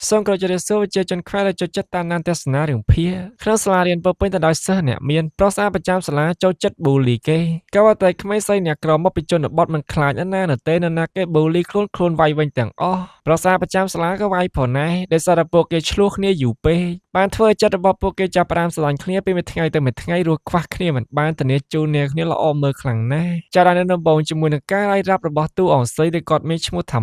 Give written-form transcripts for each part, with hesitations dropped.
សូមគោរពជម្រាបសួរវិជ្ជាជនខ្មែរដែលចូលចិត្តតាមដានទស្សនារឿងភាគក្នុងសាលារៀនពោរពេញទៅដោយសិស្សអ្នកមានប្រុសស្អាតប្រចាំសាលាចូលចិត្តប៊ូលីគេក៏ប៉ុន្តែក្មេងស្រីអ្នកក្រមកពីជនបទមិនខ្លាចណាស់ទេនរណាគេប៊ូលីខ្លួនវាយវិញទាំងអស់ប្រុសស្អាតប្រចាំសាលាក៏វាយផងដែរដោយសារតែពួកគេឆ្លោះគ្នាយូរពេកបានធ្វើឲ្យចិត្តរបស់ពួកគេចាប់ផ្ដើមស្រឡាញ់គ្នាពីមួយថ្ងៃទៅមួយថ្ងៃរស់ខ្វះគ្នាមិនបានធានាជូនគ្នាគ្នាល្អមើលខ្លាំងណាស់ចារ៉ានៅដំបូងជាមួយនឹងការរាយរាប់របស់តួអង្គស្រីដែលគាត់មានឈ្មោះថា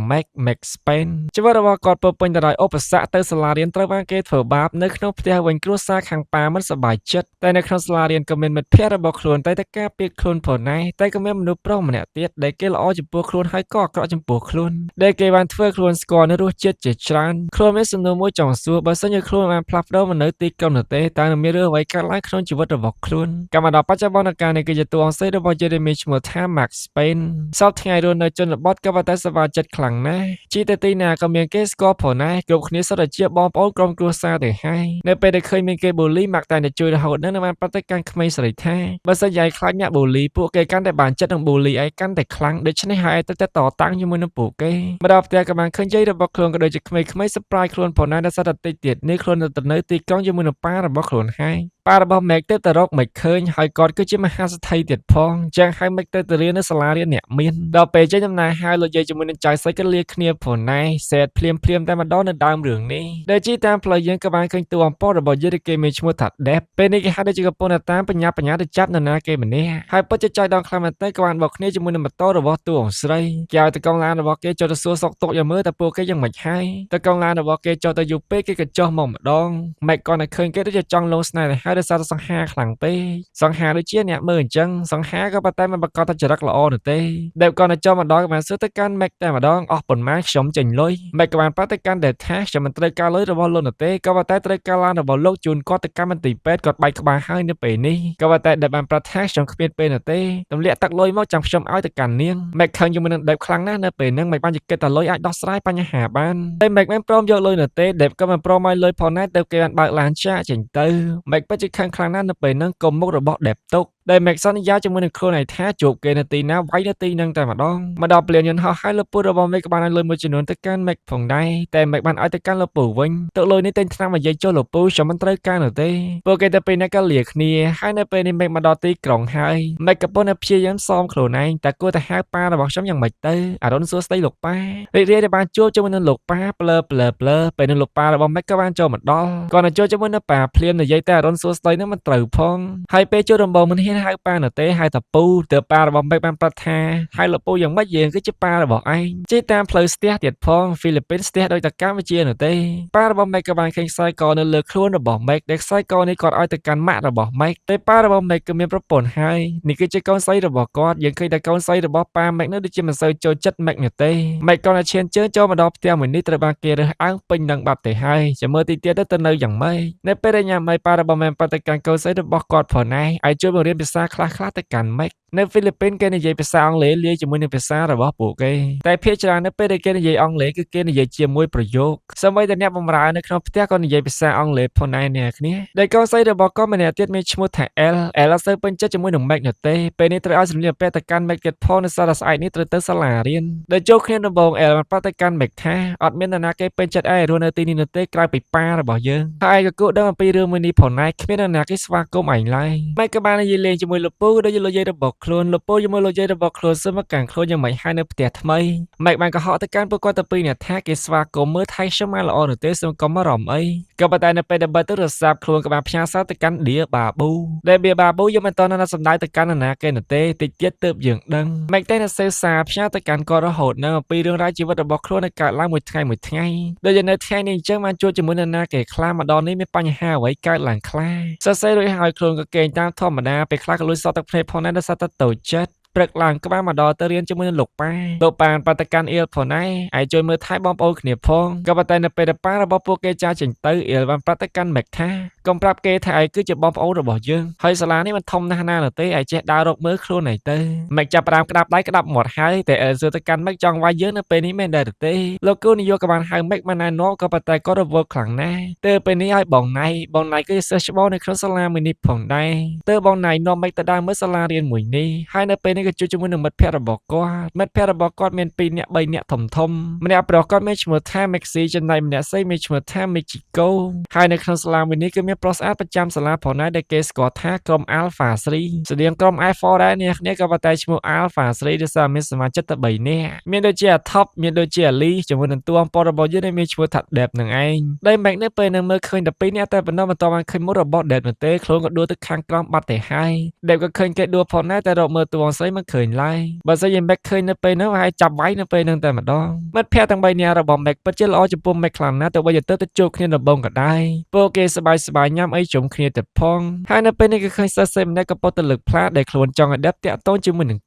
Max Payne ជីវិតរបស់គាត់ពោរពេញទៅដោយឧបសគ្គទៅសាលារៀនត្រូវបានគេធ្វើបាបនៅក្នុងផ្ទះវិញគ្រួសារខាងប៉ាមិនសប្បាយចិត្តតែនៅក្នុងសាលារៀនក៏មានមិត្តភ័ក្តិរបស់ខ្លួនតែការពារខ្លួនផងដែរតែក៏មានមនុស្សប្រុសម្នាក់ទៀតដែលគេល្អចំពោះខ្លួនហើយក៏អាក្រក់ចំពោះខ្លួនដែលគេបានធ្វើខ្លួនស្គាល់នៅរសជាតិជាច្រើនខ្លួនមានសំណួរមួយចង់សួរបើសិនជាខ្លួនបានផ្លាស់ប្ដូរមកនៅទីក្រុងនោះទេតើនឹងមានរឿងអ្វីកើតឡើងក្នុងជីវិតរបស់ខ្លួនកាលមកដល់បច្ចុប្បន្នកាលនេះគឺជាតួអង្គស្រីរបស់ Jeremy ឈ្មោះថា Max Payne សពថ្ងៃរស់នៅជនបទក៏ប៉ុន្តែសប្បាយចិត្តខ្លាំងណាស់ជីទៅទីណាក៏មានគេស្គាល់ផងដែរគ្រប់គ្នាសុទ្ធតែជាបងប្អូនក្រុមគ្រួសារទៅហើយនៅពេលដែលឃើញមានគេបូលី Max តែជួយរហូតនឹងបានប្រតិកម្មក្មេងស្រីថាបើសិនជាឯងខ្លាចអ្នកបូលីពួកគេកាន់តែបានចិត្តនឹងបូលីឯងកាន់តែខ្លាំងដូច្នេះហើយទៅតតាំងជាមួយនឹងពួកគេមកដល់ផ្ទះក៏បានឃើញយាយរបស់ខ្លួនក៏ដូចជាក្មេងៗសប្រាយខ្លួនផងដែរដែលសត្វតែតិចទៀតនេះខ្លួននៅទីក្រុងជាមួយនឹងប៉ារបស់ខ្លួនហើយប៉ារបស់ Mac ទៅរក Mac ឃើញហើយគាត់គឺជាមហាសេដ្ឋីទៀតផងចឹងហើយ Mac ទៅរៀននៅសាលារៀនអ្នកមានដល់ពេលចេញដំណើរហើយលោកយាយជាមួយនឹងចៅស្រីក៏លាគ្នាផងដែរសេតភ្លាមតែម្ដងនៅដើមរឿងនេះដែលជីតាមផ្លូវយើងក៏បានឃើញតួអង្គប្រុសរបស់យាយគេមានឈ្មោះថា Deb ពេលនេះគេហៅដូចជាកំពុងតែតាមបញ្ញាទៅចាប់នរណាគេម្នាក់ហើយពិតជាចៃដន្យខ្លាំងមែនទែនក៏បានបោកគ្នាជាមួយនឹងម៉ូតូរបស់តួអង្គស្រីគេឲ្យតកង់ឡានរបស់គេចុះទៅសួរសុខទុក្ខយ៉ាងមើលតែពួកគេយ៉ាងមិនហើយតកង់ឡានរបស់គេចុះទៅយូរពេកគេក៏ចុះមកម្ដង Mac គាត់នៅឃើញគេដូចជាចង់លងស្នេហ៍ហើយដោយសារតែសង្ហាខ្លាំងពេកសង្ហាដូចជាអ្នកមើលអញ្ចឹងសង្ហាក៏ប៉ុន្តែមិនប្រកាសថាចរិតល្អនោះទេដែលគាត់នៅចុះម្ដងក៏បានសួរទៅកាន់ Mac តែម្ដងអស់ប៉ុន្មានខ្ញុំចេញលុយ Mac ក៏បានប្រាប់ទៅកាន់ Deb ថាខ្ញុំមិនត្រូវការលុយរបស់លោកនោះទេក៏ប៉ុន្តែត្រូវការឡានរបស់លោកជូនគាត់ទៅកាន់មន្ទីរពេទ្យគាត់បែកក្បាលហើយនៅពេលនេះក៏ប៉ុន្តែ Deb បានប្រាប់ថាខ្ញុំគ្មានពេលនោះទេទម្លាក់ទឹកលុយមកចាំខ្ញុំឲ្យទៅកាន់នាង Mac ខឹងជាមួយនឹង Deb ខ្លាំងណាស់នៅពេលហ្នឹងមិនបានជាគិតថាលុយអាចដោះស្រាយបញ្ហាបានតែ Mac មិនព្រមយកលុយនោះទេ Deb ក៏មិនព្រមឲ្យលុយផងដែរទៅគេបានបើកឡានចាកចេញទៅ Mac ពិតជាខឹងខ្លាំងណាស់នៅពេលហ្នឹងកុំមុខរបស់ Deb ទុកដែល Mac សន្យាជាមួយនឹងខ្លួនឯងថាជួបគេនៅទីណាវាយនៅទីហ្នឹងតែម្ដងមកដល់ព្រានយន្តហោះហើយលោកពូរបស់ Mac ក៏បានឲ្យលុយមួយចំនួនទៅកាន់ Mac ផងដែរតែ Mac បានឲ្យទៅកាន់លោកពូវិញទឹកលុយនេះទិញថ្នាំមកយាយចុះលោកពូខ្ញុំមិនត្រូវការនោះទេពួកគេទៅពេលនេះក៏លាគ្នាហើយនៅពេលនេះ Mac មកដល់ទីក្រុងហើយ Mac ក៏ពុនតែព្យាយាមសមខ្លួនឯងតែគួរតែហៅប៉ារបស់ខ្ញុំយ៉ាងម៉េចទៅអរុនសួស្ដីលោកប៉ារីករាយដែលបានជួបជាមួយនឹងលោកប៉ាផ្លើពេលនឹងលោកប៉ារបស់ Mac ក៏បានចូលមកដល់គាត់នឹងជួបជាមួយនឹងប៉ាភ្លាមនិយាយតែអរុនសួស្ដីនឹងមិនត្រូវផងហើយពេលជួបដំបូងមិនហ៊ានហៅប៉ានោះទេហៅតែពូទើបប៉ារបស់ Mac បានប្រាប់ថាហើយលោកពូយ៉ាងម៉េចយើងគឺជាប៉ារបស់ឯងជិះតាមផ្លូវស្ទះទៀតផងហ្វីលីពីនស្ទះដោយតែកម្ពុជានោះទេប៉ារបស់ Mac ក៏បានឃើញខ្សែកនៅលើខ្លួនរបស់ Mac ដែលខ្សែកនេះគាត់ឲ្យទៅកាន់ម៉ាក់របស់ Mac តែប៉ារបស់ Mac ក៏មានប្រពន្ធហើយនេះគឺជាកូនស្រីរបស់គាត់យើងឃើញតែកូនស្រីរបស់ប៉ា Mac នោះដូចជាមិនសូវចូលចិត្ត Mac នោះទេ Mac ក៏ឈានជើងចូលមកដល់ផ្ទះមួយនេះត្រូវបានគេរើសអើងពេញនឹងបាត់ទៅហើយចាំមើលទីទៀតទៅនៅយ៉ាងម៉េចនៅពេលដែលញ៉ាំបាយប៉ារបស់ Mac បាត់ទៅកាន់កូនស្រីរបស់គាត់ផងដែរឲ្យជួយបង្រៀនភាសាខ្លះៗទៅកាន់ Mac នៅហ្វីលីពីនគេនិយាយភាសាអង់គ្លេសលាយជាមួយនឹងភាសារបស់ពួកគេតែភាគច្រើននៅពេលដែលគេនិយាយអង់គ្លេសគឺគេនិយាយជាមួយប្រយោគសូម្បីតែអ្នកបម្រើនៅក្នុងផ្ទះក៏និយាយភាសាអង់គ្លេសផងដែរអ្នកគ្នាដែលកូនស្រីរបស់គាត់ម្នាក់ទៀតមានឈ្មោះថា L អត់សូវពេញចិត្តជាមួយនឹង Mac នោះទេពេលនេះត្រូវឲ្យសម្លៀកបំពាក់ទៅកាន់ Mac ទៀតផងនៅសារតែស្អែកនេះត្រូវទៅសាលារៀនដែលចូលគ្នាដំបូង L បានប្រាប់ទៅកាន់ Mac ថាអត់មាននរណាគេពេញចិត្តឯងរស់នៅទីនេះនោះទេក្រៅពីប៉ារបស់យើងហើយឯងក៏គួរដឹងអំពីរឿងមួយនេះផងដែរគ្មាននរណាគេស្វាគមន៍ឯងឡើយ Mac ក៏បាននិយាយលេងជាមួយលោកពូដូចជាលោកយាយរបស់ខ្លួនលោកពូជាមួយលោកយាយរបស់ខ្លួនសឹមមកកាន់ខ្លួនយ៉ាងម៉េចហើយនៅផ្ទះថ្មី Mac បានកុហកទៅកាន់ពួកគាត់ទៅពីរអ្នកថាគេស្វាគមន៍មើលថៃខ្ញុំមកល្អនោះទេសូមកុំអារម្មណ៍អីក៏ប៉ុន្តែនៅពេលដែលបើទូរស័ព្ទខ្លួនក៏បានផ្ញើសារទៅកាន់ Dear Babu ដែល Dear Babu យើងមិនតន់ណាសម្ដៅទៅកាន់នរណាគេនោះទេតិចទៀតទើបយើងដឹង Mac តែនៅសេវសារផ្ញើទៅកាន់គាត់រហូតនៅអំពីរឿងរ៉ាវជីវិតរបស់ខ្លួននៅកើតឡើងមួយថ្ងៃដូចជានៅថ្ងៃនេះអញ្ចឹងបានជួបជាមួយនរណាគេខ្លាម្ដងនេះមានបញ្ហាអ្វីកើតឡើងខ្លះសរសេររួចហើយខ្លួនក៏កេងតាមធម្មតាពេលខ្លះក៏លួចសតទឹកភ្នែកផងដែរដោយសារតែតូចចិត្តព្រឹកឡើងក្បាលមកដល់ទៅរៀនជាមួយនឹងលោកប៉ាបាត់ទៅកាន់អៀលផងដែរហើយជួយមើលថែបងប្អូនគ្នាផងក៏ប៉ុន្តែនៅពេលដែលប៉ារបស់ពួកគេចាស់ចេញទៅអៀលបានប្រាប់ទៅកាន់ Mac ថា កុំប្រាប់គេថាឯងគឺជាបងប្អូនរបស់យើងហើយសាលានេះមិនធំណាស់ណាទេឯងចេះដើររកមើលខ្លួនឯងទៅម៉េចចាប់ផ្ដើមក្តាប់ដៃក្តាប់មាត់ហើយតែអេលស៊ើទៅកាន់ម៉េចចង់វាយយើងនៅពេលនេះមែនដែរទេលោកគូនយោក៏បានហៅម៉េចមកណែនាំក៏ប៉ុន្តែក៏រវល់ខ្លាំងណាស់ទើបពេលនេះឲ្យបងណៃគឺជាសិស្សច្បងនៅក្នុងសាលាមួយនេះផងដែរទើបបងណៃនាំម៉េចទៅដើរមើលសាលារៀនមួយនេះហើយនៅពេលនេះក៏ជួយជាមួយនឹងមិត្តភ័ក្តិរបស់គាត់មាន2នាក់3នាក់ធំម្នាក់ប្រុសគាត់មានឈ្មោះថា Maxi ចំណែកម្នាក់ស្រីមានឈ្មោះថា Michiko ហើយនៅក្នុងសាលាមួយនេះគឺមានប្រុសស្អាតប្រចាំសាលាផងដែរដែលគេស្គាល់ថាក្រុម Alpha 3ស្តៀងក្រុម Alpha ដែរអ្នកគ្នាក៏ប៉ុន្តែឈ្មោះ Alpha 3ដោយសារមានសមាជិកតែ3នាក់មានដូចជា Top មានដូចជា Ali ជាមួយនឹងតួអង្គពលរបស់យើងដែលមានឈ្មោះថា Deb នឹងឯងដែល Mac នៅពេលនឹងមើលឃើញតែ2នាក់តែប៉ុណ្ណោះមិនតបានឃើញមុខរបស់ Deb នោះទេខ្លួនក៏ដួលទៅខាងក្រោមបាត់ទៅហើយ Deb ក៏ឃើញគេដួលផងដែរតែរកមើលតួអង្គស្រីមិនឃើញឡើយបើសិនជា Mac ឃើញនៅពេលនោះហើយចាប់វាយនៅពេលនឹងតែម្ដងមិត្តភ័ក្តិទាំង3នាក់របស់ Mac ពិតជាល្អចំពោះ Mac ខ្លាំងណាស់ទៅវិញទៅជួបគ្នាដំបងក៏ដែរពួកគេសប្បាយញ៉ាំអីជុំគ្នាទៅផងហើយនៅពេលនេះក៏ឃើញសិស្សម្នាក់កំពុងតែលើកផ្លាកដែលខ្លួនចង់ឲ្យ Deb តាក់ទងជាមួយនឹង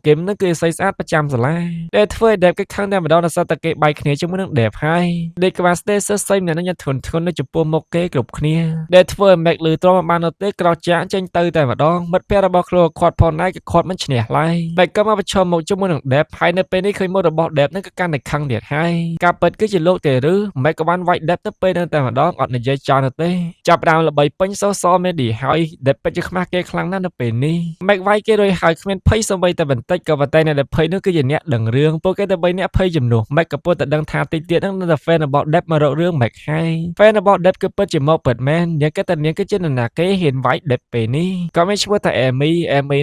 គឹមនឹងគឺស្រីស្អាតប្រចាំសាលាដែលធ្វើឲ្យ Deb គេខឹងតែម្ដងដោយសារតែគេបែកគ្នាជាមួយនឹង Deb ហើយដេកក្បាលស្ទេសិស្សស្រីម្នាក់នឹងយ៉ាងធ្ងន់នៅចំពោះមុខគេគ្រប់គ្នាដែលធ្វើឲ្យ Mac លឺទ្រាំបាននៅទេក្រោកចាក់ចេញទៅតែម្ដងមិត្តភ័ក្តិរបស់ខ្លួនខាត់ផងដែរក៏ខាត់មិនឈ្នះឡើយ Mac ក៏មកប្រឈមមុខជាមួយនឹង Deb ហើយនៅពេលនេះឃើញមុខរបស់ Deb នឹងក៏កាន់តែខឹងទៀតហើយការពិតគឺជាលោកទេឬ Mac ក៏បានវាយ Deb ទៅពេលនឹងតែម្ដងអត់និយាយចោលនោះទេចាប់ផ្ដើមល្បីពេញsocial media ហើយ Deb ពិតជាខ្មាស់គេខ្លាំងណាស់នៅពេលនេះ Mac វាយគេរួចហើយគ្មានភ័យសូម្បីតែបន្តិចក៏តែអ្នកដែលភ័យនោះគឺជាអ្នកដឹងរឿងពួកគេតែ3នាក់ភ័យជំនួស Mac ក៏ពុតតែដឹងថាតិចទៀតនឹងនៅតែ fan របស់ Deb មករករឿង Mac ហើយ fan របស់ Deb គឺពិតជាមកពិតមែនយ៉ាងគេតែនាងគឺជានរណាគេហ៊ានវាយ Deb ពេលនេះក៏មានឈ្មោះថា Amy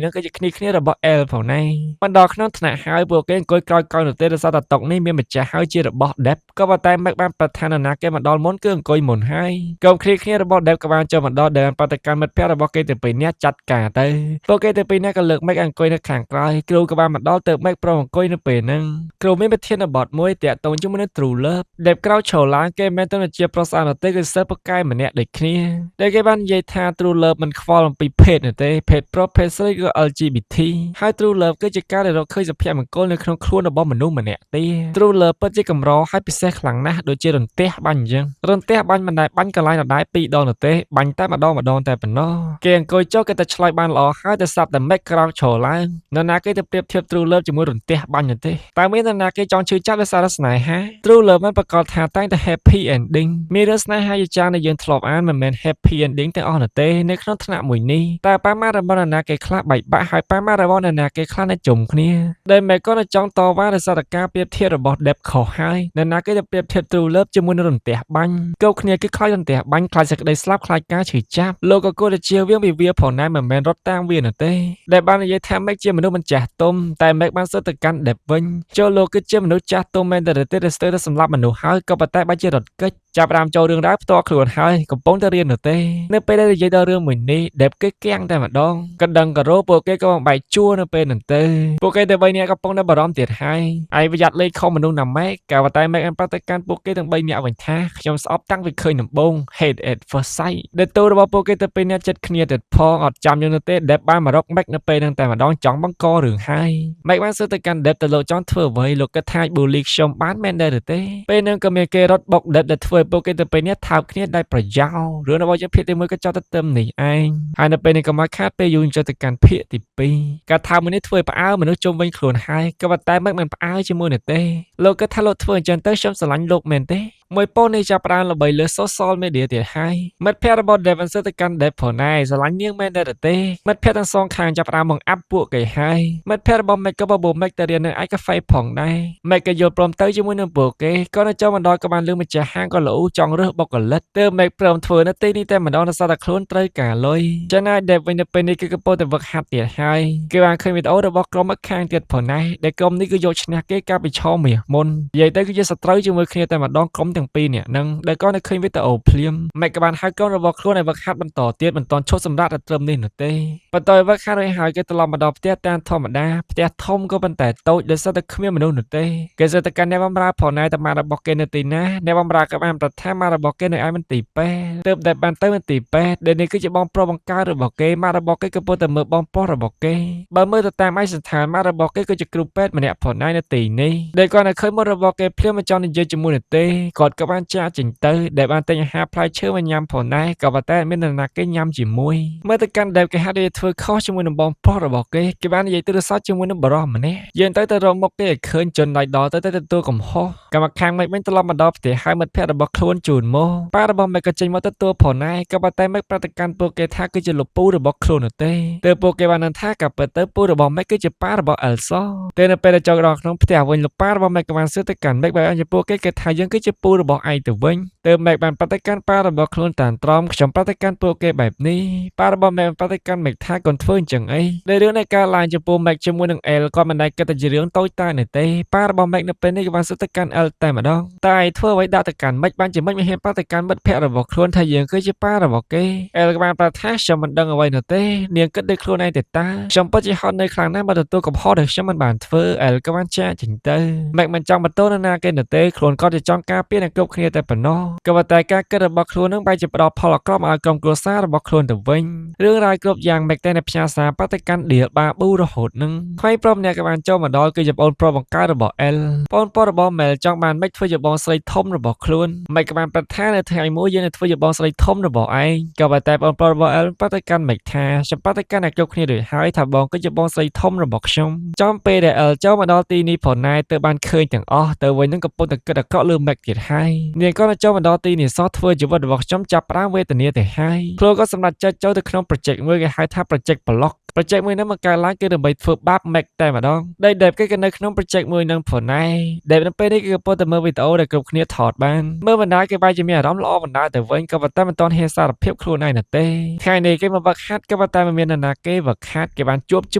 នឹងគឺជាគ្នារបស់ L ផងដែរបានដល់ក្នុងថ្នាក់ហើយពួកគេអង្គុយក្រោយនោះទេដោយសារតែតុកនេះមានម្ចាស់ហើយជារបស់ Deb ក៏ប៉ុន្តែ Mac បានប្រធាននរណាគេមកដល់មុនគឺអង្គុយមុនហើយកុំគ្នារបស់ Deb ក៏បានចូលមកដល់ដែលបដកម្មមិត្តភ័ក្តិរបស់គេទាំងពីរនាក់ចាត់ការទៅពួកគេទាំងពីរនាក់ក៏លើក Mac អង្គុយនៅខាងក្រោយគ្រូក៏បានមកដល់ទៅ Mac ប្រងអង្គុយនៅពេលហ្នឹងគ្រូមានប្រធានបទមួយតាក់ទងជាមួយនឹង True Love ដែលក្រោយឈរឡើងគេមិនទៅជាប្រុសស្អាតនោះទេគឺសិស្សប្រកែម្នាក់ដូចគ្នាដែលគេបាននិយាយថា True Love មិនខ្វល់អំពីភេទនោះទេភេទប្រុសភេទស្រីគឺ LGBT ហើយ True Love គឺជាការដែលរកឃើញសុភមង្គលនៅក្នុងខ្លួនរបស់មនុស្សម្នាក់ទេ True Love ពិតជាកម្រហើយពិសេសខ្លាំងណាស់ដូចជារន្ទះបាញ់អញ្ចឹងរន្ទះបាញ់មិនដែលបាញ់កន្លែងដដែល2ដងនោះទេបាញ់តែម្ដងតែប៉ុណ្ណោះគេអង្គុយចុះគេតែឆ្លើយបានល្អហើយតែសាប់តែ Mac ក្រោកឈរឡើងនរណាគេទៅប្រៀបធៀប True Love ជាមួយរន្ទះបាញ់នោះទេតើមាននរណាគេចង់ឈឺចាប់ដោយសារស្នេហា True Love មិនប្រកាសថាតែងតែ happy ending មានរឿងស្នេហាជាច្រើនដែលយើងធ្លាប់អានមិនមែន happy ending ទាំងអស់នោះទេនៅក្នុងថ្នាក់មួយនេះតែប៉ាម៉ារបស់នរណាគេខ្លះបែកបាក់ហើយប៉ាម៉ារបស់នរណាគេខ្លះនៅជុំគ្នាដែល Mac ក៏នៅចង់តវ៉ាដោយសារតែការប្រៀបធៀបរបស់ Deb ខុសហើយនរណាគេទៅប្រៀបធៀប True Love ជាមួយនឹងរន្ទះបាញ់គ្រប់គ្នាគឺខ្លាចរន្ទះបាញ់ខ្លាចសេចក្តីស្លាប់ខ្លាចការឈឺចាប់លោកក៏គួរតែជៀសវាងពីវាផងដែរមិនមែនរត់តាមវានោះទេដែលបាននិយាយថា Mac ជាមនុស្សមិនចាស់ទុំតែ Mac បានសើទៅកាន់ Deb វិញចូលលោកគឺជាមនុស្សចាស់ទុំមែនតែស្ទើរតែសម្លាប់មនុស្សហើយក៏ប៉ុន្តែបាច់ជារត់គេចចាប់ផ្ដើមចូលរឿងរ៉ាវផ្ទាល់ខ្លួនហើយកំពុងតែរៀននោះទេនៅពេលដែលនិយាយដល់រឿងមួយនេះ Deb គេគាំងតែម្ដងកណ្ដឹងក៏រោពួកគេក៏បំបែកជួរនៅពេលនោះទៅពួកគេតែ3នាក់កំពុងតែបារម្ភទៀតហើយឯងប្រយ័ត្នលេខខំមនុស្សណាម៉េចក៏ប៉ុន្តែ Mac បានប្រាប់ទៅកាន់ពួកគេទាំង3នាក់វិញថាខ្ញុំស្អប់តាំងពីឃើញដំបូង hate at first sight ដែលតួរបស់ពួកគេទៅពេលអ្នកចិត្តគ្នាទៀតផងអត់ចាំយើងនោះទេ Deb បានមករក Mac នៅពេលនោះតែម្ដងចង់បង្ករឿងហើយ Mac បានសើទៅកាន់ Deb ទៅលោកចង់ធ្វើអ្វីលោកគិតថា bully ខ្ញុំបានមែនដែរទេពេលនោះក៏មានគេរត់បុក Deb ដែលធ្វើឲ្យពួកគេទៅពេលនេះថើបគ្នាដោយប្រយោលរឿងរបស់យើងភាគទី1ក៏ចោទទៅទឹមនេះឯងហើយនៅពេលនេះក៏មកខាតពេលយូរចោទទៅកាន់ភាគទី2ការថើបមួយនេះធ្វើឲ្យផ្អើលមនុស្សជុំវិញខ្លួនហើយក៏ប៉ុន្តែ Mac មិនផ្អើលជាមួយនោះទេលោកគិតថាលោកធ្វើអញ្ចឹងទៅខ្ញុំស្រឡាញ់លោកមែនទេមួយប៉ុននេះចាប់ផ្ដើមល្បីលើ social media ទៀតហើយមិត្តភ័ក្តិរបស់ Deb សើទៅកាន់ Deb ផងដែរស្រឡាញ់នាងមែនដែរទេមិត្តភ័ក្តិទាំងសងខាងចាប់ផ្ដើមបង្អាប់ពួកគេហើយមិត្តភ័ក្តិរបស់ Mac ក៏បបួល Mac ទៅរៀននៅឯកាហ្វេផងដែរ Mac ក៏យល់ព្រមទៅជាមួយនឹងពួកគេក៏នៅចូលមកដល់ក៏បានលឺម្ចាស់ហាងក៏ល្អចង់រើសបុគ្គលិកទើប Mac ព្រមធ្វើនៅទីនេះតែម្ដងដោយសារតែខ្លួនត្រូវការលុយចំណែក Deb វិញនៅពេលនេះគឺកំពុងតែវឹកហាត់ទៀតហើយគេបានឃើញវីដេអូរបស់ក្រុមមកខាងទៀតផងដែរដែលក្រុមនេះគឺយកឈ្នះគេកាលពីឆមាសមុននិយាយទៅគឺជាសត្រូវជាមួយគ្នាតែម្ដងក្រុមទាំងពីរនាក់ហ្នឹងដែលក៏នៅឃើញវីដេអូភ្លាម Mac ក៏បានហៅក្រុមរបស់ខ្លួនឲ្យវឹកហាត់បន្តទៀតមិនទាន់ឈប់សម្រាកដល់ត្រឹមនេះនោះទេបន្តឲ្យវឹកហាត់រួចហើយគេត្រឡប់មកដល់ផ្ទះតាមធម្មតាផ្ទះធំក៏ប៉ុន្តែតូចដោយសារតែគ្មានមនុស្សនោះទេគេសើទៅកាន់អ្នកបម្រើផងដែរតែម៉ារបស់គេនៅទីណាអ្នកបម្រើក៏បានប្រថាម៉ារបស់គេនៅឯមន្ទីរពេទ្យទើបតែបានទៅមន្ទីរពេទ្យដែលនេះគឺជាបងប្រុសបង្កើតរបស់គេម៉ារបស់គេក៏ពុតតែមើលបងប្រុសរបស់គេបើមើលទៅតាមឯកសណ្ឋានម៉ារបស់គេគឺជាគ្រូពេទ្យម្នាក់ផងដែរនៅទីនេះដែលគាត់នៅឃើញមុខរបស់គេភ្លាមមិនចង់និយាយជាមួយនោះទេគាត់ គាត់ក៏បានចាកចេញទៅដែលបានទិញអាហារផ្លែឈើមកញ៉ាំផងដែរក៏ប៉ុន្តែមាននរណាគេញ៉ាំជាមួយមើលទៅកាន់ដែលគេហាក់ដូចធ្វើខុសជាមួយនឹងបងប្រុសរបស់គេបាននិយាយទូរស័ព្ទជាមួយនឹងបរិសម្នាក់យើងទៅរកមុខគេឲ្យឃើញជនដៃដល់ទៅទទួលកំហុសកម្មខាងម៉េចវិញត្រឡប់មកដល់ផ្ទះហើយមិត្តភក្តិរបស់ខ្លួនជូនមកប៉ារបស់ម៉េចក៏ចេញមកទទួលផងដែរក៏ប៉ុន្តែម៉េចប្រតិកម្មពួកគេថាគឺជាលោកពូរបស់ខ្លួននោះទេទើបពួកគេបាននឹងថាក៏ពិតទៅពូរបស់ម៉េចគឺជាប៉ារបស់អែលសតែនៅពេលដែលចូលដល់ក្នុងផ្ទះវិញលោកប៉ារបស់ម៉េចក៏បានសួរទៅកាន់ម៉េចបើអញ្ចឹងពួកគេថាយើងគឺជាពូរបស់ឯងទៅវិញទើបម៉េចបានប្រតិកម្មប៉ារបស់ខ្លួនតាមត្រង់ខ្ញុំប្រតិកម្មពួកគេបែបនេះប៉ារបស់ម៉េចប្រតិកម្មម៉េចថាកូនធ្វើអញ្ចឹងអីដែលរឿងនៃការឡើងចំពោះម៉េចជាមួយនឹងអែលគាត់មិនដែលគិតតែជារឿងតូចតាចនោះទេប៉ារបស់ម៉េចនៅពេលនេះក៏បានសួរទៅកាន់អែលតែម្ដងតែឯងធ្វើអ្វីដាក់ទៅកាន់ម៉េចបានជាម៉េចមិនហ៊ានប្រតិកម្មមិត្តភក្តិរបស់ខ្លួនថាយើងគឺជាប៉ារបស់គេអែលក៏បានប្រាប់ថាខ្ញុំមិនដឹងអ្វីនោះទេនាងគិតដូចខ្លួនឯងទេតាខ្ញុំពិតជាហត់នឿយខ្លាំងណាស់មកទទួលកំហុសដែលខ្ញុំមិនបានធ្វើអែលក៏បានចាកចេញទៅម៉េចមិនចង់បន្ទោសនរណាគេនោះទេខ្លួនគាត់ជាចង់ការពារអ្នកគ្រប់គ្នាតែប៉ុណ្ណោះក៏ប៉ុន្តែការគិតរបស់ខ្លួននឹងបែរជាផ្ដល់ផលអាក្រក់មកឲ្យក្រុមគ្រួសាររបស់ខ្លួនទៅវិញរឿងរ៉ាវគ្រប់យ៉ាងម៉េចតែអ្នកផ្ញើសារប្រតិកម្មឌៀលបាប៊ូរហូតនឹងថ្មីប្រុសម្នាក់ក៏បានចូលមកដល់គឺជាបងប្រុសបង្កើតរបស់អែលបងប្រុសរបស់មែលចង់បានម៉េចធ្វើជាបងស្រីធំរបស់ខ្លួនម៉េចក៏បានប្រថានៅថ្ងៃមួយយើងនឹងធ្វើជាបងស្រីធំរបស់ឯងក៏ប៉ុន្តែបងប្រុសរបស់អែលប្រតិកម្មម៉េចថាខ្ញុំប្រតិកម្មអ្នកគ្រប់គ្នាដូចហើយថាបងគឺជាបងស្រីធំរបស់ខ្ញុំចំពេលដែលអែលចូលមកដល់ទីនេះផងណែទៅបានឃើញទាំងអស់ទៅវិញនឹងកំពុងតែគិតអាក្រក់លើម៉េចទៀតហើយនាងក៏ចូលមកដល់ទីនេះសោះធ្វើជីវិតរបស់ខ្ញុំចាប់ផ្ដើមវេទនាទៅហើយខ្លួនក៏សម្រេចចិត្តចូលទៅក្នុង project មួយគេហៅថា project block project មួយនេះមកកើតឡើងគឺដើម្បីធ្វើបាប Mac តែម្ដងដែល Dev គេនៅក្នុង project មួយនឹងផងដែរ Dev នៅពេលនេះគេកំពុងតែមើលវីដេអូដែលគ្រប់គ្នាថតបានមើលបណ្ដាគេបែរជាមានអារម្មណ៍ល្អបណ្ដាទៅវិញក៏ប៉ុន្តែមិនទាន់ហ៊ានសារភាពខ្លួនឯងនោះទេថ្ងៃនេះគេមកវឹកហាត់ក៏ប៉ុន្តែមិនមាននរណាគេវឹកហាត់គេបានជួបជា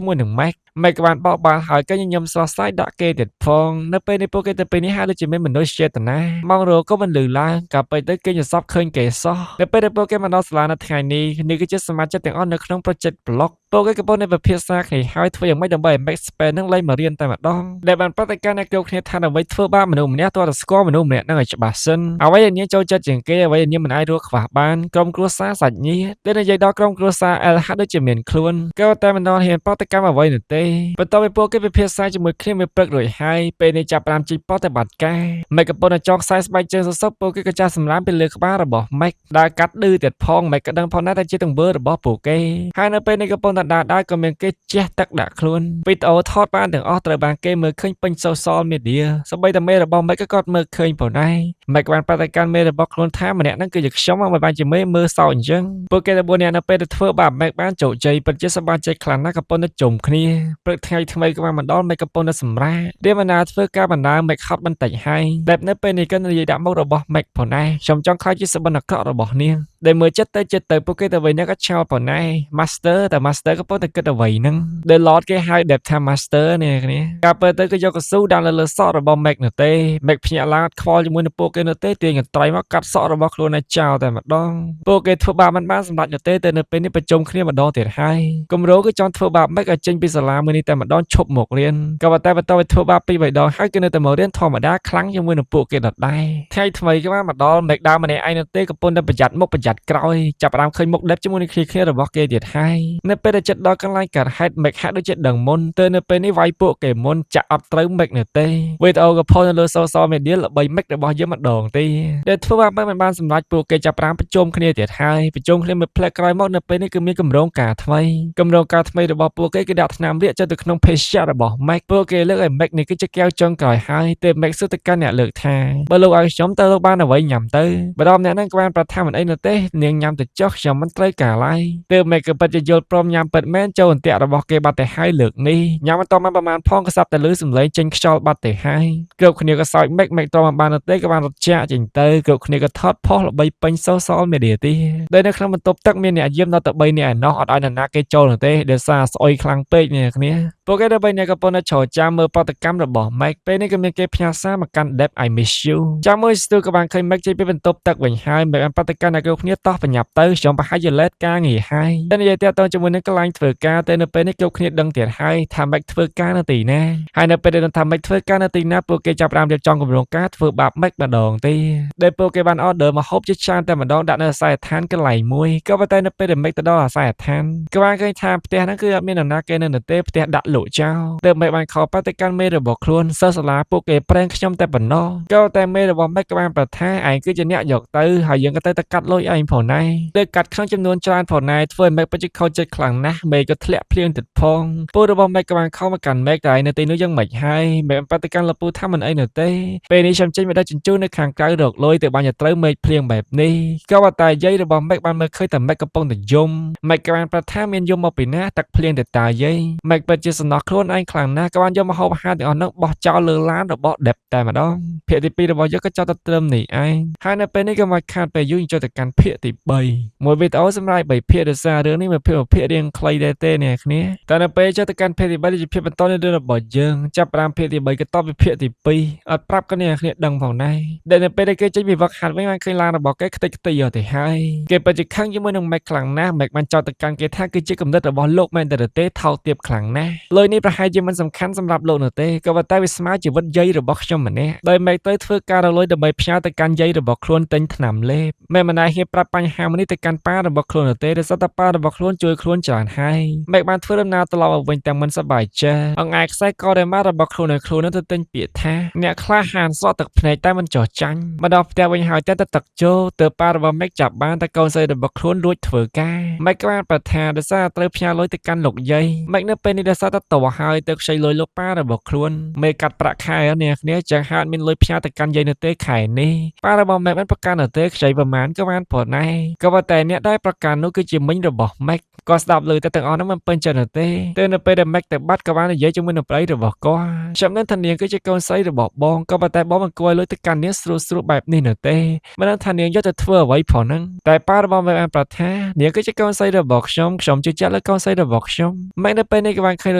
មួយនឹង Mac ម៉េចក៏បានបោកបាល់ហើយក៏ញញឹមស្រស់ស្រាយដាក់គេទៀតផងនៅពេលនេះពួកគេទៅពេលនេះហាក់ដូចជាមានមនុស្សចេតនាម៉ងរោក៏មិនលឺឡើងក៏ពេលទៅគេញសពឃើញគេសោះនៅពេលដែលពួកគេមកដល់សាលានៅថ្ងៃនេះនេះគឺជាសមាជិកទាំងអស់នៅក្នុង project block ពួកគេកំពុងតែពិភាក្សាគ្នាហើយធ្វើយ៉ាងម៉េចដើម្បីឲ្យ Max Spare នឹងលែងមករៀនតែម្ដងដែលបានប្រតិកម្មអ្នកគ្រប់គ្នាថាដើម្បីធ្វើបាបមនុស្សម្នាក់ទាល់តែស្គាល់មនុស្សម្នាក់នឹងឲ្យច្បាស់សិនអ្វីដែលនាងចូលចិត្តជាងគេអ្វីដែលនាងមិនអាចរកខ្វះបានក្រុមគ្រួសារសាច់ញាតិតែនិយាយដល់ក្រុមគ្រួសារ L ហាក់ដូចជាមានខ្លួនក៏តែមិនដល់ហ៊ានប្រតិកម្មអ្វីនោះទេបន្ទាប់ពីពួកគេពិភាក្សាជាមួយគ្នាមួយព្រឹករួចហើយពេលនេះចាប់ផ្ដើមជីកប្រតិបត្តិការម៉េចកំពុងតែចងខ្សែស្បែកជើងសសឹកពួកគេក៏ចាស់សម្រាមពីលើក្បាលរបស់ម៉េចដើរកាត់ឌឺទៀតផងម៉េចក៏ដឹងផងដែរតែជាទង្វើរបស់ពួកគេហើយនៅពេលនេះកំពុងតែដើរក៏មានគេជះទឹកដាក់ខ្លួនវីដេអូថតបានទាំងអស់ត្រូវបានគេមើលឃើញពេញ social media សូម្បីតែមេរបស់ម៉េចក៏គាត់មើលឃើញផងដែរម៉េចក៏បានប្រតិកម្មមេរបស់ខ្លួនថាម្នាក់ហ្នឹងគឺជាខ្ញុំមកបានជាមេមើលសោកអញ្ចឹងពួកគេតែ4នាក់នៅពេលទៅធ្វើបាបម៉េចបានជោគជ័យពិតជាសប្បាយចិត្តខ្លាំងណាស់កំពុងតែជុំគ្នាព្រឹកថ្ងៃថ្មីក៏បានមកដល់ម៉េចកំពុងតែសម្រាករៀបបណ្ដាធ្វើការបណ្ដាម៉េចហត់បន្តិចហើយដែលនៅពេលនេះក៏និយាយដាក់មុខរបស់ម៉េចផងដែរខ្ញុំចង់ខ្លាចជាសបិនអាក្រក់របស់នាងដែលមើលចិត្តទៅពួកគេទៅវិញក៏ឆោតផងដែរ Master តែ Master ក៏ប៉ុន្តែគិតអ្វីហ្នឹងដែល Lord គេហៅ Dev ថា Master នេះគ្នាកាលពេលទៅក៏យកកស៊ូដាក់លើសក់របស់ Mac នោះទេ Mac ភ្ញាក់ឡើងខ្វល់ជាមួយនឹងពួកគេនោះទេទាញកន្ត្រៃមកកាត់សក់របស់ខ្លួនឲ្យចោលតែម្ដងពួកគេធ្វើបាបមិនបានសម្រេចនោះទេតែនៅពេលនេះប្រជុំគ្នាម្ដងទៀតហើយគម្រោងគឺចង់ធ្វើបាប Mac ឲ្យចេញពីសាលាមួយនេះតែម្ដងឈប់មករៀនក៏ប៉ុន្តែបន្ទាប់ពីធ្វើបាបពីរបីដងហើយគឺនៅតែមករៀនធម្មតាខ្លាំងជាមួយនឹងពួកគេដដែលថ្ងៃថ្មីក៏បានមកដល់ Mac ដើមម្នាក់ឯងនោះទេកំពុងតែប្រយ័ត្នមុខប្រយ័ត្នក្រោយចាប់ផ្ដើមឃើញមុខ Dev ជាមួយនឹងគ្នារបស់គេទៀតហើយនៅពេលដែលចិត្តដល់កន្លែងកើតហេតុ Mac ហាក់ដូចជាដឹងមុនទៅនៅពេលនេះវាយពួកគេមុនចាក់អត់ត្រូវ Mac នោះទេវីដេអូក៏ផុសនៅលើ social media ល្បី Mac របស់យើងម្ដងទេដែលធ្វើឲ្យមិនបានសម្រេចពួកគេចាប់ផ្ដើមប្រជុំគ្នាទៀតហើយប្រជុំគ្នាមួយផ្លែក្រោយមកនៅពេលនេះគឺមានគម្រោងការថ្មីរបស់ពួកគេគឺដាក់ថ្នាំរាកចូលទៅក្នុងភេសជ្ជៈរបស់ Mac ពួកគេលើកឲ្យ Mac នេះគឺជាកែវចុងក្រោយហើយតែ Mac សួរទៅកាន់អ្នកលើកថាបើលោកឲ្យខ្ញុំទៅលោកបានអ្វីញ៉ាំទៅម្ដងអ្នកហ្នឹងក៏បានប្រថាមិនអីនោះទេនាងញ៉ាំទៅចុះខ្ញុំមិនត្រូវការឡើយទើប Mac ក៏ពិតជាយល់ព្រមញ៉ាំពិតមែនចូលអន្ទាក់របស់គេបាត់ទៅហើយលើកនេះញ៉ាំបន្តមកប្រហែលផងក៏សាប់តែលឺសំឡេងចេញខ្យល់បាត់ទៅហើយគ្រប់គ្នាក៏សើច Mac តមកបាននោះទេក៏បានរត់ចាក់ចេញទៅគ្រប់គ្នាក៏ថតផុសល្បីពេញ social media ទីដែលនៅក្នុងបន្ទប់ទឹកមានអ្នកយាមដល់ទៅ3នាក់ឯណោះអត់ឲ្យនរណាគេចូលនោះទេដោយសារស្អុយខ្លាំងពេកនេះគ្នាពួកគេដល់3នាក់ក៏ប៉ុន្តែចូលចាំមើលប្រតិកម្មរបស់ Mac ពេលនេះក៏មានគេផ្ញើសារមកកាន់ Dev I miss you ចាំមើលស្ទូក៏បានឃើញ Mac ចេញពីបន្ទប់ទឹកវិញហើយ Mac បានប្រតិកម្មដល់គ្រប់គ្នាតោះបញ្ញាប់ទៅខ្ញុំប្រហែលជាលេតការងារហើយតែនិយាយតាក់ទងជាមួយនឹងកន្លែងធ្វើការតែនៅពេលនេះគ្រប់គ្នាដឹងទៀតហើយថា Mac ធ្វើការនៅទីណាហើយនៅពេលដែលថា Mac ធ្វើការនៅទីណាពួកគេចាប់ផ្ដើមរៀបចំគម្រោងការធ្វើបាប Mac ម្ដងទេដែលពួកគេបាន order មកហូបជាច្រើនតែម្ដងដាក់នៅអាសយដ្ឋានកន្លែងមួយក៏ប៉ុន្តែនៅពេលដែល Mac ទៅដល់អាសយដ្ឋានក៏បានឃើញថាផ្ទះហ្នឹងគឺអត់មាននរណាគេនៅទេផ្ទះដាក់ល កចោលទើបមេបានខកបាតុកាន់មេរបស់ខ្លួនសិស្សសាលាពួកគេប្រេងខ្ញុំតែប៉ុណ្ណោះក៏តែមេរបស់មេក៏បានប្រថាឯងគឺជាអ្នកយកទៅហើយយើងក៏ទៅកាត់លុយឯងផងដែរលើកាត់ក្នុងចំនួនច្រើនផងដែរធ្វើឲ្យមេពិតជាខូចចិត្តខ្លាំងណាស់មេក៏ធ្លាក់ភ្លៀងទឹកផងពូរបស់មេក៏បានខំមកកាន់មេតែនៅទីនោះយ៉ាងម៉េចហើយមេបានបាតុកាន់លពូថាមិនអីនោះទេពេលនេះខ្ញុំចេញមកដល់ជញ្ជូននៅខាងក្រៅរកលុយទៅបានទៅត្រូវមេឃភ្លៀងបែបនេះក៏តែយាយរបស់មេបានមើលឃើញតែមេកំពុងតែយំមេក៏បានប្រថាមានយំមកពីណាទឹកភ្លៀងទៅតាយាយមេពិតជាសំណោះខ្លួនឯងខ្លាំងណាស់ក៏បានយកមកហូបអាហារទាំងអស់នោះបោះចោលលើឡានរបស់ដេបតែម្ដងភាគទី2របស់យើងក៏ចោលទៅត្រឹមនេះឯងហើយនៅពេលនេះក៏មកខាតពេលយូរចូលទៅកាន់ភាគទី3មួយវីដេអូសម្រាប់3ភាគដោយសាររឿងនេះមួយភាគរៀងខ្លីដែរទេអ្នកគ្នាតែនៅពេលចូលទៅកាន់ភាគទី3ជាភាគបន្តនៃរឿងរបស់យើងចាប់ផ្ដើមភាគទី3ក៏តបពីភាគទី2អត់ប្រាប់ក៏អ្នកគ្នាដឹងផងដែរដែលនៅពេលដែលគេចេញពីវឹកហាត់វិញបានឃើញឡានរបស់គេខ្ទេចខ្ទីយកទៅហើយគេពិតជាខឹងជាមួយនឹងមេកខ្លាំងណាស់មេកបានចោទទៅកាន់គេថាគឺជាគំនិតរបស់លោកមែនទេថោកទាបខ្លាំងណាស់លុយនេះប្រហែលជាមិនសំខាន់សម្រាប់លោកនោះទេក៏ប៉ុន្តែវាស្មើជីវិតយាយរបស់ខ្ញុំម្នាក់ដោយមេកទៅធ្វើការរលួយដើម្បីផ្ញើទៅកាន់យាយរបស់ខ្លួនទិញថ្នាំលេបមេមិនដែលហ៊ានប្រាប់បញ្ហាមួយនេះទៅកាន់ប៉ារបស់ខ្លួននោះទេដោយសារតែប៉ារបស់ខ្លួនជួយខ្លួនច្រើនហើយមេកបានធ្វើដំណើរត្រឡប់មកវិញទាំងមិនសប្បាយចិត្តអង្អែខ្សែកដែលមករបស់ខ្លួនឲ្យខ្លួនទៅទិញពាក្យថាអ្នកក្លាហានស្រក់ទឹកភ្នែកតែមិនចោះចាញ់មកដល់ផ្ទះវិញហើយតែទឹកចូលទើបប៉ារបស់មេកចាប់បានតែកូនស្រីរបស់ខ្លួនរួចធ្វើការមេកក៏បានប្រថាដោយសារត្រូវផ្ញើលុយទៅកាន់លោកយាយមេកនៅពេលនេះដោយសារតែតោះហើយទៅខ្ចីលុយលោកប៉ារបស់ខ្លួនមេកកាត់ប្រាក់ខែអ្នកគ្នាចឹងហាត់មានលុយផ្ញើទៅកាន់យាយនៅទេខែនេះប៉ារបស់មេកបានប្រកាន់នៅទេខ្ចីប្រមាណក៏បានប៉ុណ្ណេះក៏ប៉ុន្តែអ្នកដែលប្រកាន់នោះគឺជាមិញរបស់មេកក៏ស្ដាប់ឮតែទាំងអស់នោះមិនពេញចិត្តទេតែនៅពេលដែលមេកទៅបាត់ក៏បាននិយាយជាមួយនឹងប្តីរបស់គាត់ខ្ញុំនឹងថានាងគឺជាកូនស្រីរបស់បងក៏ប៉ុន្តែបងមិនគួរឲ្យលុយទៅកាន់នាងស្រួលបែបនេះនោះទេមិនដឹងថានាងយកទៅធ្វើអ្វីផងហ្នឹងតែប៉ារបស់មេកបានប្រាប់ថានាងគឺជាកូនស្រីរបស់ខ្ញុំជឿជាក់លើកូនស្រីរបស់ខ្ញុំមេកនៅពេលនេះក៏បានឃើញរ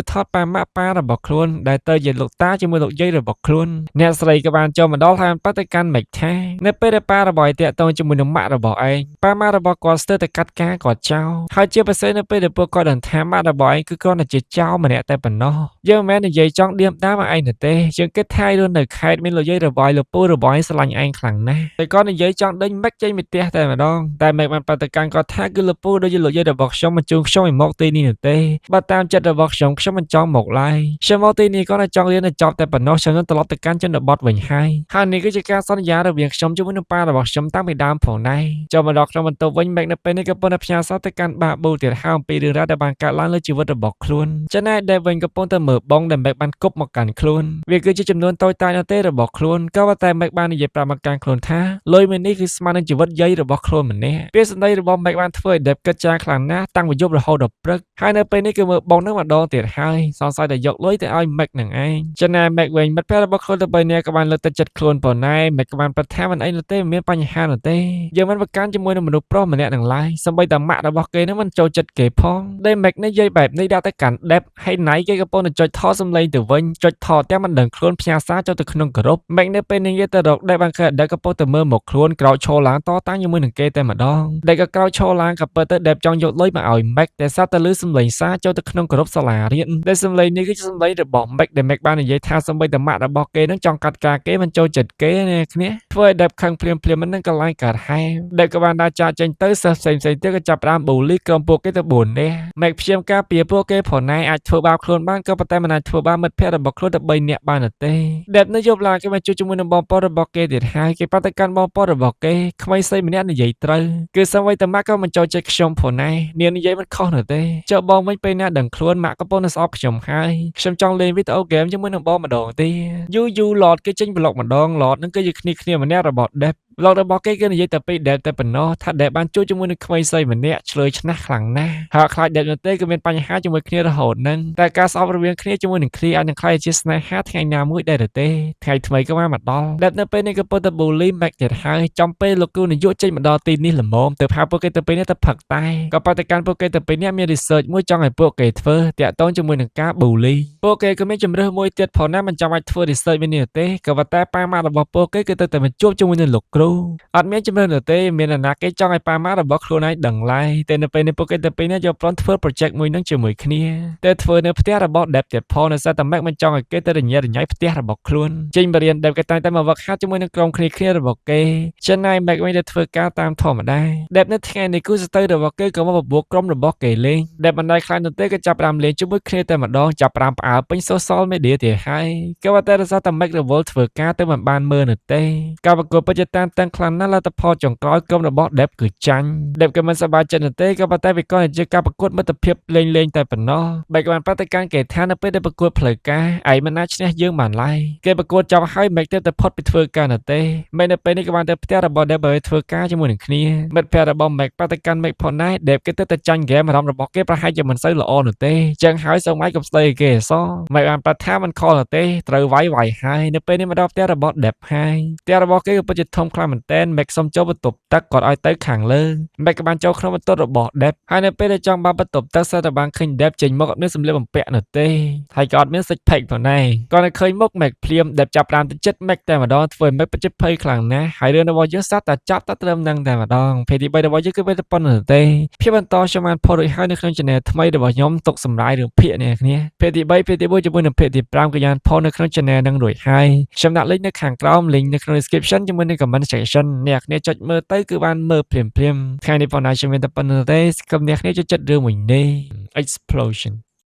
ូបថតប៉ាម៉ាក់ប៉ារបស់ខ្លួនដែលទៅជាលោកតាជាមួយលោកយាយរបស់ខ្លួនអ្នកស្រីក៏បានចូលមកដល់ហើយបានទៅកាន់មេកថានៅពេលដែលប៉ារបស់ឯងតាក់ទងជាមួយនឹងម៉ាក់របស់ឯងប៉ាម៉ាក់របស់គាត់ស្ទើរតែកាត់ការគាត់ចោលហើយជាពិសេសនៅពេលដែលពួកគាត់ដឹងថាម៉ាក់របស់ឯងគឺគ្រាន់តែជាចោលម្នាក់តែប៉ុណ្ណោះយើងមិនមែននិយាយចង់ឌៀមដាមឲ្យឯងនោះទេយើងគិតថាឯងនៅខេត្តមានលោកយាយរបស់លោកពូរបស់ឯងស្រឡាញ់ឯងខ្លាំងណាស់តែគាត់និយាយចង់ដេញមេកចេញពីផ្ទះតែម្ដងតែមេកបានប្រតិកម្មគាត់ថាគឺលោកពូដូចជាលោកយាយរបស់ខ្ញុំបញ្ជូនខ្ញុំឲ្យមកទីនេះនោះទេបើតាមចិត្តរបស់ខ្ញុំមិនចង់មកឡើយខ្ញុំមកទីនេះគាត់តែចង់រៀនឲ្យចប់តែប៉ុណ្ណោះខ្ញុំនឹងត្រឡប់ទៅកាន់ជនបទវិញហើយនេះគឺជាការសន្យារវាងខ្ញុំជាមួយនឹងប៉ារបស់ខ្ញុំតាំងពីដើមផងដែរចូលមកដល់ក្នុងបន្ទប់វិញមេកនៅពេលនេះក៏ប៉ុន្តែផ្ញើសារទៅកាន់បាប៊ូទៀតហើយអំពីរឿងរ៉ាវដែលបានកើតឡើងលើជីវិតរបស់ខ្លួនចំណែកដែលវិញក៏ប៉ុន្តែមើលបងដែលមេកបានគប់មកកាន់ខ្លួនវាគឺជាចំនួនតូចតាចនោះទេរបស់ខ្លួនក៏តែមេកបាននិយាយប្រាប់មកកាន់ខ្លួនថាលុយមួយនេះគឺស្មើនឹងជីវិតយាយរបស់ខ្លួនម្នាក់ពេលសម្ដីរបស់មេកបានធ្វើឲ្យដេបគិតចាខ្លាំងណាស់តាំងពីយប់រហូតដល់ព្រឹកហើយនៅពេលនេះគឺមើលបងនឹងម្ដងទៀតហើយសង្ស័យតែយកលុយទៅឲ្យមេកនឹងឯងចំណែកមេកវិញមិត្តភក្តិរបស់ខ្លួនទៅ3នាក់ក៏បានលើកទឹកចិត្តខ្លួនប៉ុណ្ណេះមេកក៏បានប្រថាមិនអីនោះទេមិនមានបញ្ហានោះទេយើងមិនប្រកាន់ជាមួយនឹងមនុស្សប្រុសម្នាក់នឹងឡើយសម្បីតែម៉ាក់របស់គេនឹងមិនចូលចិត្តគេផងដែលមេកនេះនិយាយបែបនេះដាក់ទៅកាន់ដេបហើយណៃគេកំពុងតែចុចថតសំឡេងទៅវិញចុចថតតែមិនដឹងខ្លួនផ្ញើសារចូលទៅក្នុងក្រុមមេកនៅពេលនេះនិយាយទៅរកដេបបានឃើញដេបកំពុងតែមើលមកខ្លួនក្រោកឈរឡើងតតាំងជាមួយនឹងគេតែម្ដងដេបក៏ក្រោកឈរឡើងក៏ពិតទៅដេបចង់យកលុយមកឲ្យមេកតែសាប់តែលឺសំឡេងសារចូលទៅក្នុងក្រុមសាលារៀនដែលសំឡេងនេះគឺជាសំឡេងរបស់មេកដែលមេកបាននិយាយថាសម្បីតែម៉ាក់របស់គេនឹងចង់កាត់ការគេមិនចូលចិត្តគេនេះគ្នាធ្វើឲ្យដេបខឹងភ្លាមមិននឹងកន្លែងកើតហេតុដេបក៏បានដើរចាកចេញទៅសិស្សផ្សេងទៀតក៏ចាប់ផ្ដើមបូលីក្រុមពួកគេទៅ4នាក់មេកព្យាយាមការពារពួកគេផងណែអាចធ្វើបាបខ្លួនបានក៏ប៉ុន្តែមិនអាចធ្វើបាបមិត្តភក្តិរបស់ខ្លួនទៅ3នាក់បានទេដេបនៅយប់ឡើងគេមកជួបជាមួយនឹងបងប្អូនរបស់គេទៀតហើយគេបាត់ទៅកាន់បងប្អូនរបស់គេក្មេងស្រីម្នាក់និយាយត្រូវគឺសម្បីតែម៉ាក់ក៏មិនចូលចិត្តខ្ញុំផងណែនាងនិយាយមិនខុសនោះទេចុះបងវិញពេលណាដឹងខ្លួនម៉ាក់ក៏ប៉ុន្តែស្អប់ខ្ញុំហើយខ្ញុំចង់លេងវីដេអូហ្គេមជាមួយនឹងបងម្ដងទេយូរឡតគេចេញប្លុកម្ដងឡតនឹងគឺជាគ្នាម្នាក់របស់ដេបឡតរបស់គេនិយាយតែពីដេបតែប៉ុណ្ណោះថាដេបបានជួបជាមួយនឹងក្មេងស្រីម្នាក់ឆ្លើយឆ្នះខ្លាំងណាស់ហើយខ្លាចដេបនោះទេក៏មានបញ្ហាជាមួយគ្នារហូតនឹងតែការស្អប់រវាងគ្នាជាមួយនឹងគ្នាអាចនឹងខ្លាយជាស្នេហាថ្ងៃណាមួយដែរទេថ្ងៃថ្មីក៏បានមកដល់ដេបនៅពេលនេះក៏ពុទ្ធបូលីមេកទៀតហើយចំពេលលោកគ្រូនាយកចេញមកដល់ទីនេះល្មមទៅផាពួកគេទៅពេលនេះទៅផឹកតែក៏បដិកម្មពួកគេទៅពេលនេះមាន research មួយចង់ឲ្យពួកគេធ្វើតាក់ទងជាមួយនឹងការបូលីពួកគេក៏មានជំរឿសមួយទៀតផងណាមិនចាំបាច់ធ្វើ research វិញនេះទេក៏ប៉ុន្តែប៉ាម៉ាក់របស់ពួកគេគឺទៅតែមកជួបជាមួយនឹងលោកគ្រូ អត់មានជំនឿនោះទេមាននរណាគេចង់ឲ្យប៉ាម៉ារបស់ខ្លួនឯងដឹងឡើយតែនៅពេលនេះពួកគេទាំងពីរនេះយកប្លន់ធ្វើ project មួយនឹងជាមួយគ្នាតែធ្វើនៅផ្ទះរបស់ Dev ទៀតផងនៅសារតែ Mac មិនចង់ឲ្យគេទៅរញ៉េរញ៉ៃផ្ទះរបស់ខ្លួនចេញបរៀន Dev គេតែងតែមកវឹកហាត់ជាមួយនឹងក្រុមគ្នារបស់គេចឹងហើយ Mac វិញដែលធ្វើការតាមធម្មតា Dev នៅថ្ងៃនេះគឺស្ទើររបស់គេក៏មកបបួលក្រុមរបស់គេលេង Dev មិនដែលខ្លាចនោះទេក៏ចាប់ផ្ដើមលេងជាមួយគ្នាតែម្ដងចាប់ផ្ដើមផ្អើលពេញ social media ទៀតហើយក៏ប៉ុន្តែរសារតែ Mac រវល់ធ្វើការទៅមិនបានមើលនោះទេការប្រកួតពិតជាតានតឹងខ្លាំងណាស់លទ្ធផលចុងក្រោយក្រុមរបស់ Dev គឺចាញ់ Dev ក៏មិនសប្បាយចិត្តនោះទេក៏ប៉ុន្តែវាក៏ជាការប្រកួតមិត្តភាពលេងតែប៉ុណ្ណោះបែកបានប្រតិកម្មគេថានៅពេលដែលប្រកួតផ្លូវការឯងមិនអាចឈ្នះយើងបានឡើយគេប្រកួតចប់ហើយ Mac ទៅផុតពីធ្វើការនោះទេ Mac នៅពេលនេះក៏បានទៅផ្ទះរបស់ Dev ដើម្បីធ្វើការជាមួយនឹងគ្នាមិត្តភ័ក្តិរបស់ Mac ប្រតិកម្ម Mac ផងដែរ Dev គេទៅចាញ់ហ្គេមអារម្មណ៍របស់គេប្រហែលជាមិនសូវល្អនោះទេចឹងហើយសូមឲ្យកុំស្ដីគេអស Mac បានប្រាប់ថាមិនខលនោះទេត្រូវវាយហើយនៅពេលនេះមកដល់ផ្ទះរបស់ Dev ហើយផ្ទះរបស់គេក៏ពិតជាធំខ្លាំងមែនទែន Mac សុំចូលបន្ទប់ទឹកគាត់ឲ្យទៅខាងលើ Mac ក៏បានចូលក្នុងបន្ទប់របស់ Dev ហើយនៅពេលដែលចង់បានបន្ទប់ទឹកសើតែបានឃើញ Dev ចេញមកអត់មានសម្លៀកបំពាក់នោះទេហើយក៏អត់មានសិចផេកផងដែរគាត់នៅឃើញមុខ Mac ភ្លាម Dev ចាប់ផ្ដើមទៅចិត្ត Mac តែម្ដងធ្វើឲ្យ Mac ពិតជាភ័យខ្លាំងណាស់ហើយរឿងរបស់យើងសត្វតែចាប់តែត្រឹមនឹងតែម្ដងភេទទី3របស់យើងគឺវាតែប៉ុណ្្នឹងទេភាពបន្តខ្ញុំបានផុសរួចហើយនៅក្នុង channel ថ្មីរបស់ខ្ញុំទុកសម្រាយរឿងភាគនេះគ្នាភេទទី3ភេទទី4ជាមួយនឹងភេទទី5ក៏យ៉ាងផុសនៅក្នុង channel នឹងរួចហើយខ្ញុំដាក់ link នៅខាងក្រោម link នៅក្នុង description ជាមួយនឹង comment section អ្នកគ្នាចុចមើលទៅគឺបានមើលភ្លាមថ្ងៃនេះបងណាខ្ញុំមានតែប៉ុណ្្នឹងទេសូមអ្នកគ្នាចូលចិត្តរឿងមួយនេះ explosion